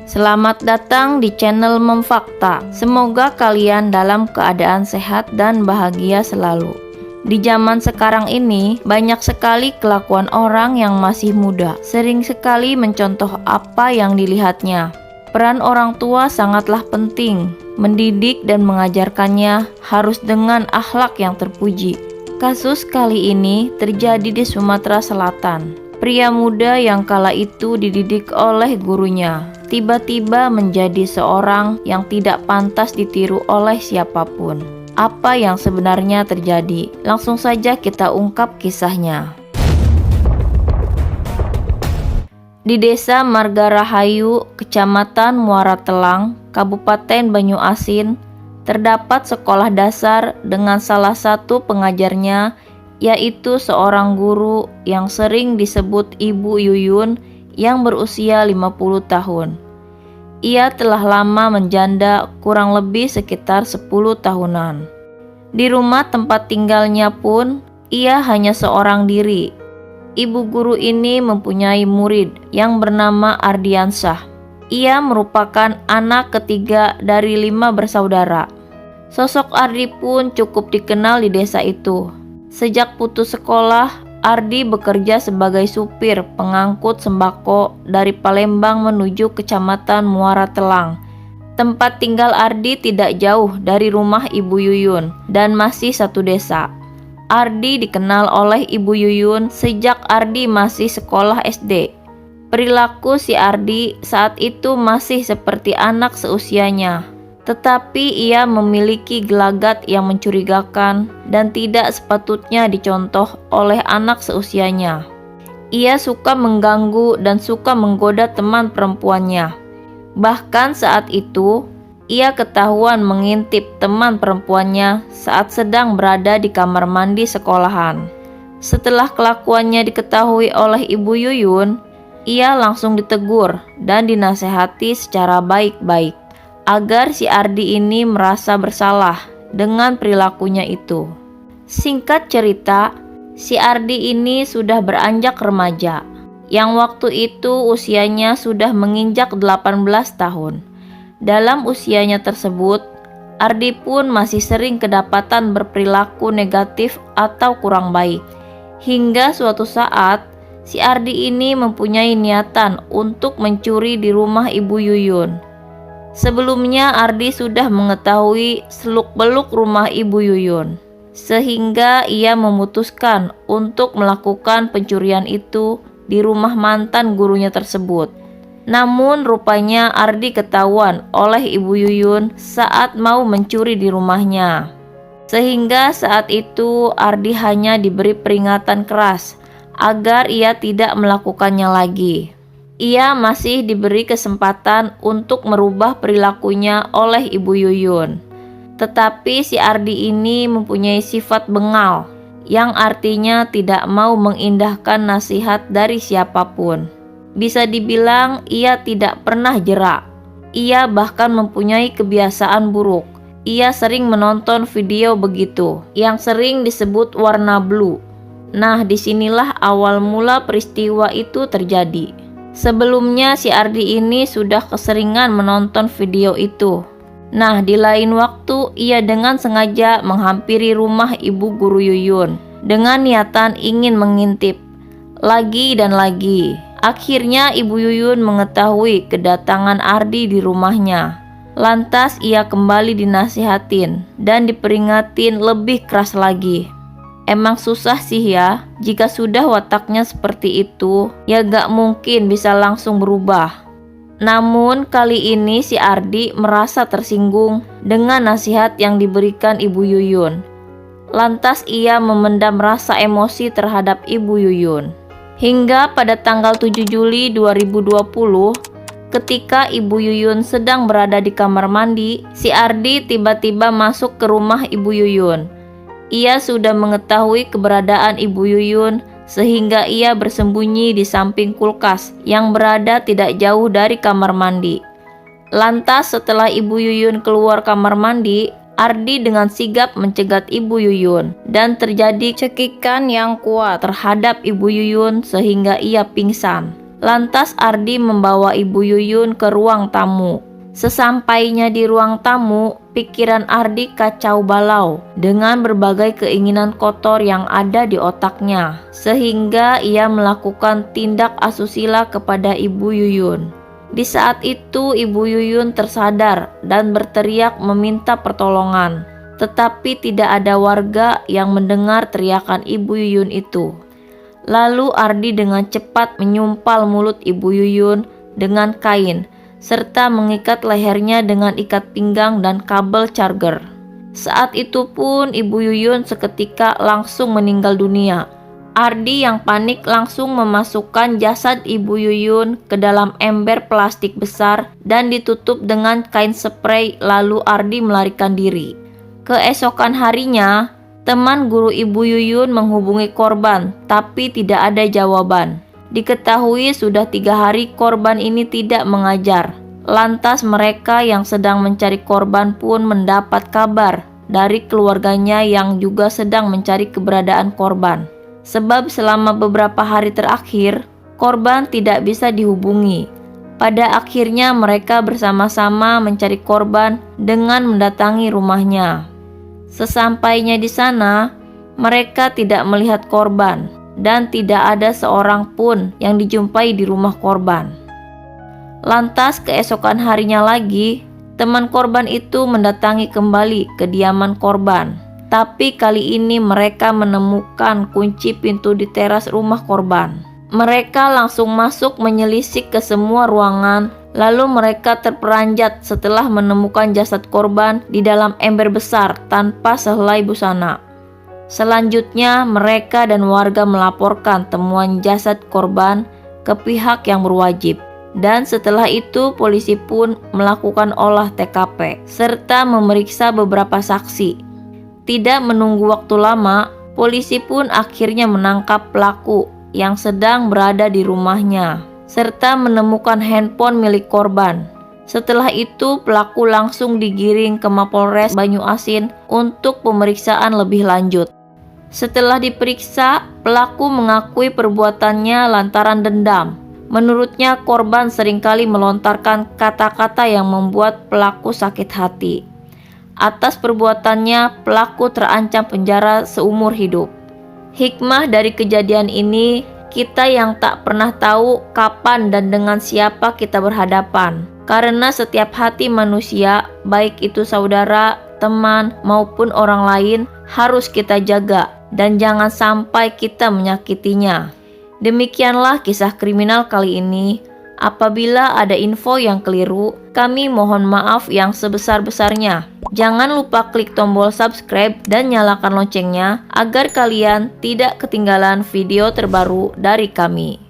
Selamat datang di channel Memfakta. Semoga kalian dalam keadaan sehat dan bahagia selalu. Di zaman sekarang ini, banyak sekali kelakuan orang yang masih muda, sering sekali mencontoh apa yang dilihatnya. Peran orang tua sangatlah penting, mendidik dan mengajarkannya harus dengan akhlak yang terpuji. Kasus kali ini terjadi di Sumatera Selatan. Pria muda yang kala itu dididik oleh gurunya, tiba-tiba menjadi seorang yang tidak pantas ditiru oleh siapapun. Apa yang sebenarnya terjadi? Langsung saja kita ungkap kisahnya. Di Desa Margarahayu, Kecamatan Muara Telang, Kabupaten Banyuasin, terdapat sekolah dasar dengan salah satu pengajarnya, yaitu seorang guru yang sering disebut Ibu Yuyun yang berusia 50 tahun. Ia telah lama menjanda, kurang lebih sekitar 10 tahunan. Di rumah tempat tinggalnya pun, ia hanya seorang diri. Ibu guru ini mempunyai murid yang bernama Ardiansyah. Ia merupakan anak ketiga dari 5 bersaudara. Sosok Ardi pun cukup dikenal di desa itu. Sejak putus sekolah, Ardi bekerja sebagai supir pengangkut sembako dari Palembang menuju Kecamatan Muara Telang. Tempat tinggal Ardi tidak jauh dari rumah Ibu Yuyun dan masih satu desa. Ardi dikenal oleh Ibu Yuyun sejak Ardi masih sekolah SD. Perilaku si Ardi saat itu masih seperti anak seusianya. Tetapi ia memiliki gelagat yang mencurigakan dan tidak sepatutnya dicontoh oleh anak seusianya. Ia suka mengganggu dan suka menggoda teman perempuannya. Bahkan saat itu, ia ketahuan mengintip teman perempuannya saat sedang berada di kamar mandi sekolahan. Setelah kelakuannya diketahui oleh Ibu Yuyun, ia langsung ditegur dan dinasehati secara baik-baik, agar si Ardi ini merasa bersalah dengan perilakunya itu. Singkat cerita, si Ardi ini sudah beranjak remaja, yang waktu itu usianya sudah menginjak 18 tahun. Dalam usianya tersebut, Ardi pun masih sering kedapatan berperilaku negatif atau kurang baik. Hingga suatu saat, si Ardi ini mempunyai niatan untuk mencuri di rumah Ibu Yuyun. Sebelumnya Ardi sudah mengetahui seluk-beluk rumah Ibu Yuyun, sehingga ia memutuskan untuk melakukan pencurian itu di rumah mantan gurunya tersebut. Namun rupanya Ardi ketahuan oleh Ibu Yuyun saat mau mencuri di rumahnya. Sehingga saat itu Ardi hanya diberi peringatan keras agar ia tidak melakukannya lagi. Ia masih diberi kesempatan untuk merubah perilakunya oleh Ibu Yuyun. Tetapi si Ardi ini mempunyai sifat bengal, yang artinya tidak mau mengindahkan nasihat dari siapapun. Bisa dibilang ia tidak pernah jera. Ia bahkan mempunyai kebiasaan buruk. Ia sering menonton video begitu, yang sering disebut warna blue. Nah, disinilah awal mula peristiwa itu terjadi. Sebelumnya si Ardi ini sudah keseringan menonton video itu. Nah, di lain waktu ia dengan sengaja menghampiri rumah Ibu Guru Yuyun dengan niatan ingin mengintip lagi dan lagi. Akhirnya Ibu Yuyun mengetahui kedatangan Ardi di rumahnya. Lantas ia kembali dinasihatin dan diperingatin lebih keras lagi. Emang susah sih ya, jika sudah wataknya seperti itu, ya gak mungkin bisa langsung berubah. Namun kali ini si Ardi merasa tersinggung dengan nasihat yang diberikan Ibu Yuyun. Lantas ia memendam rasa emosi terhadap Ibu Yuyun. Hingga pada tanggal 7 Juli 2020, ketika Ibu Yuyun sedang berada di kamar mandi, si Ardi tiba-tiba masuk ke rumah Ibu Yuyun. Ia sudah mengetahui keberadaan Ibu Yuyun sehingga ia bersembunyi di samping kulkas yang berada tidak jauh dari kamar mandi. Lantas setelah Ibu Yuyun keluar kamar mandi, Ardi dengan sigap mencegat Ibu Yuyun dan terjadi cekikan yang kuat terhadap Ibu Yuyun sehingga ia pingsan. Lantas Ardi membawa Ibu Yuyun ke ruang tamu. Sesampainya di ruang tamu, pikiran Ardi kacau balau dengan berbagai keinginan kotor yang ada di otaknya, sehingga ia melakukan tindak asusila kepada Ibu Yuyun. Di saat itu Ibu Yuyun tersadar dan berteriak meminta pertolongan, tetapi tidak ada warga yang mendengar teriakan Ibu Yuyun itu. Lalu Ardi dengan cepat menyumpal mulut Ibu Yuyun dengan kain, serta mengikat lehernya dengan ikat pinggang dan kabel charger. Saat itu pun Ibu Yuyun seketika langsung meninggal dunia. Ardi yang panik langsung memasukkan jasad Ibu Yuyun ke dalam ember plastik besar dan ditutup dengan kain spray, lalu Ardi melarikan diri. Keesokan harinya, teman guru Ibu Yuyun menghubungi korban, tapi tidak ada jawaban. Diketahui sudah 3 hari korban ini tidak mengajar. Lantas mereka yang sedang mencari korban pun mendapat kabar dari keluarganya yang juga sedang mencari keberadaan korban. Sebab selama beberapa hari terakhir, korban tidak bisa dihubungi. Pada akhirnya mereka bersama-sama mencari korban dengan mendatangi rumahnya. Sesampainya di sana, mereka tidak melihat korban dan tidak ada seorang pun yang dijumpai di rumah korban. Lantas keesokan harinya lagi, teman korban itu mendatangi kembali kediaman korban. Tapi kali ini mereka menemukan kunci pintu di teras rumah korban. Mereka langsung masuk menyelisik ke semua ruangan, lalu mereka terperanjat setelah menemukan jasad korban di dalam ember besar tanpa sehelai busana. Selanjutnya, mereka dan warga melaporkan temuan jasad korban ke pihak yang berwajib. Dan setelah itu, polisi pun melakukan olah TKP serta memeriksa beberapa saksi. Tidak menunggu waktu lama, polisi pun akhirnya menangkap pelaku yang sedang berada di rumahnya, serta menemukan handphone milik korban. Setelah itu, pelaku langsung digiring ke Mapolres Banyuasin untuk pemeriksaan lebih lanjut. Setelah diperiksa, pelaku mengakui perbuatannya lantaran dendam. Menurutnya, korban seringkali melontarkan kata-kata yang membuat pelaku sakit hati. Atas perbuatannya, pelaku terancam penjara seumur hidup. Hikmah dari kejadian ini, kita yang tak pernah tahu kapan dan dengan siapa kita berhadapan. Karena setiap hati manusia, baik itu saudara, teman, maupun orang lain, harus kita jaga dan jangan sampai kita menyakitinya. Demikianlah kisah kriminal kali ini. Apabila ada info yang keliru, kami mohon maaf yang sebesar-besarnya. Jangan lupa klik tombol subscribe dan nyalakan loncengnya agar kalian tidak ketinggalan video terbaru dari kami.